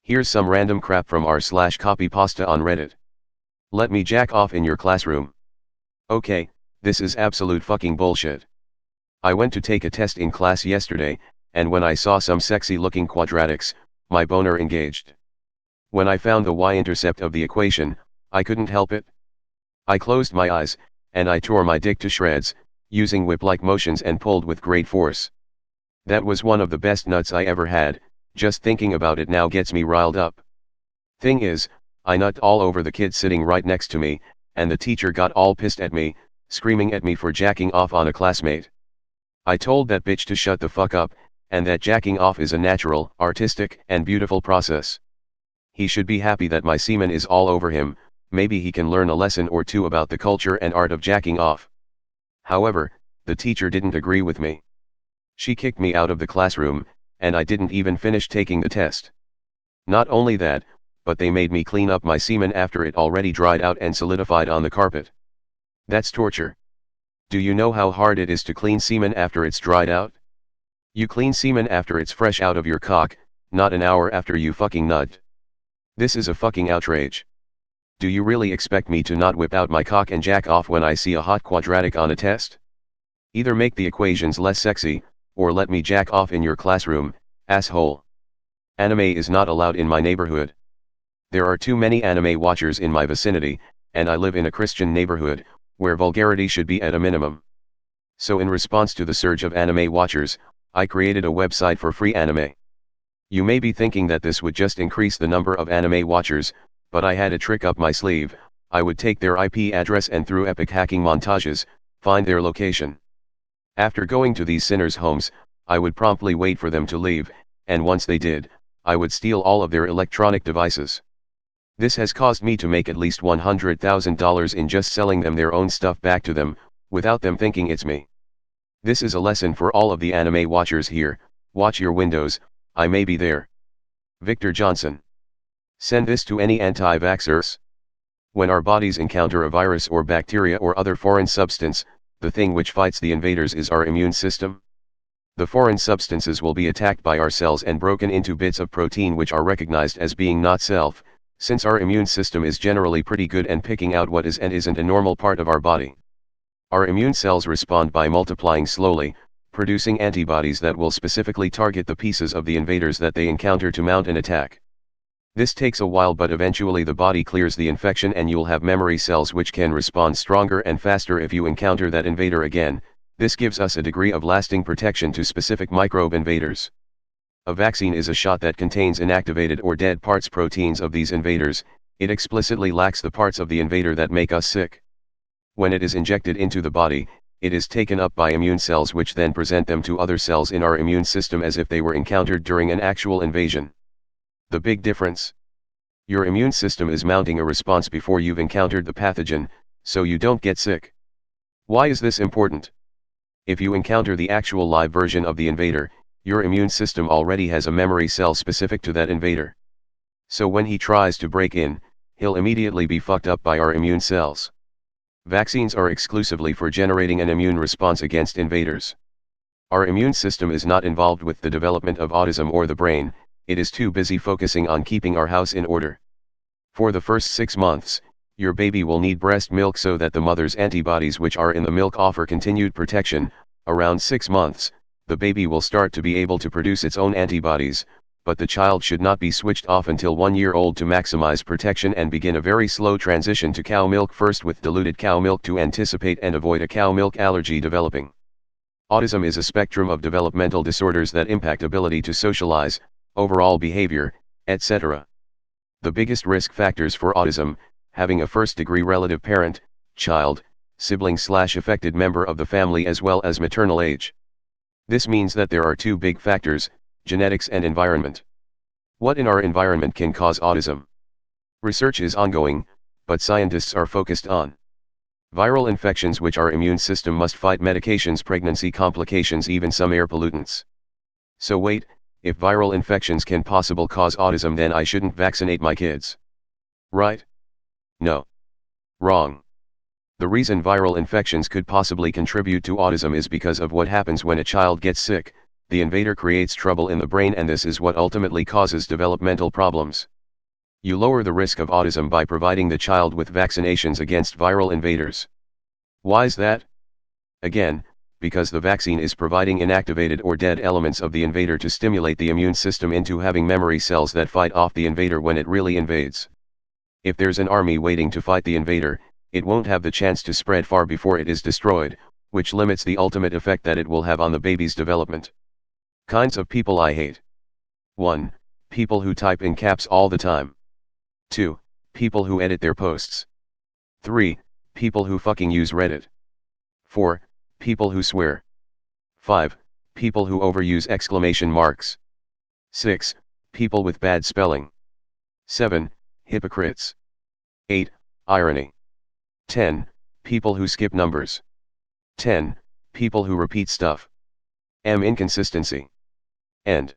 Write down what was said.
Here's some random crap from r/copypasta on Reddit. Let me jack off in your classroom. Okay, this is absolute fucking bullshit. I went to take a test in class yesterday, and when I saw some sexy looking quadratics, my boner engaged. When I found the y-intercept of the equation, I couldn't help it. I closed my eyes, and I tore my dick to shreds, using whip-like motions and pulled with great force. That was one of the best nuts I ever had. Just thinking about it now gets me riled up. Thing is, I nut all over the kid sitting right next to me, and the teacher got all pissed at me, screaming at me for jacking off on a classmate. I told that bitch to shut the fuck up, and that jacking off is a natural, artistic, and beautiful process. He should be happy that my semen is all over him. Maybe he can learn a lesson or two about the culture and art of jacking off. However, the teacher didn't agree with me. She kicked me out of the classroom, and I didn't even finish taking the test. Not only that, but they made me clean up my semen after it already dried out and solidified on the carpet. That's torture. Do you know how hard it is to clean semen after it's dried out? You clean semen after it's fresh out of your cock, not an hour after you fucking nut. This is a fucking outrage. Do you really expect me to not whip out my cock and jack off when I see a hot quadratic on a test? Either make the equations less sexy, or let me jack off in your classroom, asshole. Anime is not allowed in my neighborhood. There are too many anime watchers in my vicinity, and I live in a Christian neighborhood, where vulgarity should be at a minimum. So in response to the surge of anime watchers, I created a website for free anime. You may be thinking that this would just increase the number of anime watchers, but I had a trick up my sleeve. I would take their IP address and through epic hacking montages, find their location. After going to these sinners' homes, I would promptly wait for them to leave, and once they did, I would steal all of their electronic devices. This has caused me to make at least $100,000 in just selling them their own stuff back to them, without them thinking it's me. This is a lesson for all of the anime watchers here. Watch your windows, I may be there. Victor Johnson. Send this to any anti-vaxxers. When our bodies encounter a virus or bacteria or other foreign substance, the thing which fights the invaders is our immune system. The foreign substances will be attacked by our cells and broken into bits of protein which are recognized as being not self, since our immune system is generally pretty good at picking out what is and isn't a normal part of our body. Our immune cells respond by multiplying slowly, producing antibodies that will specifically target the pieces of the invaders that they encounter to mount an attack. This takes a while, but eventually the body clears the infection and you'll have memory cells which can respond stronger and faster if you encounter that invader again. This gives us a degree of lasting protection to specific microbe invaders. A vaccine is a shot that contains inactivated or dead parts proteins of these invaders. It explicitly lacks the parts of the invader that make us sick. When it is injected into the body, it is taken up by immune cells which then present them to other cells in our immune system as if they were encountered during an actual invasion. The big difference? Your immune system is mounting a response before you've encountered the pathogen, so you don't get sick. Why is this important? If you encounter the actual live version of the invader, your immune system already has a memory cell specific to that invader. So when he tries to break in, he'll immediately be fucked up by our immune cells. Vaccines are exclusively for generating an immune response against invaders. Our immune system is not involved with the development of autism or the brain. It is too busy focusing on keeping our house in order. For the first 6 months, your baby will need breast milk so that the mother's antibodies which are in the milk offer continued protection. Around 6 months, the baby will start to be able to produce its own antibodies, but the child should not be switched off until 1 year old to maximize protection and begin a very slow transition to cow milk, first with diluted cow milk to anticipate and avoid a cow milk allergy developing. Autism is a spectrum of developmental disorders that impact ability to socialize, overall behavior, etc. The biggest risk factors for autism: having a first-degree relative parent, child, sibling/affected member of the family, as well as maternal age. This means that there are two big factors: genetics and environment. What in our environment can cause autism? Research is ongoing, but scientists are focused on viral infections which our immune system must fight, medications, pregnancy complications, even some air pollutants. So wait, if viral infections can possibly cause autism, then I shouldn't vaccinate my kids. Right? No. Wrong. The reason viral infections could possibly contribute to autism is because of what happens when a child gets sick. the invader creates trouble in the brain, and this is what ultimately causes developmental problems. You lower the risk of autism by providing the child with vaccinations against viral invaders. Why's that? Again, because the vaccine is providing inactivated or dead elements of the invader to stimulate the immune system into having memory cells that fight off the invader when it really invades. If there's an army waiting to fight the invader, it won't have the chance to spread far before it is destroyed, which limits the ultimate effect that it will have on the baby's development. Kinds of people I hate. 1. People who type in caps all the time. 2. People who edit their posts. 3. People who fucking use Reddit. 4. People who swear. 5. People who overuse exclamation marks. 6. People with bad spelling. 7. Hypocrites. 8. Irony. 10. People who skip numbers. 10. People who repeat stuff. M. Inconsistency. End.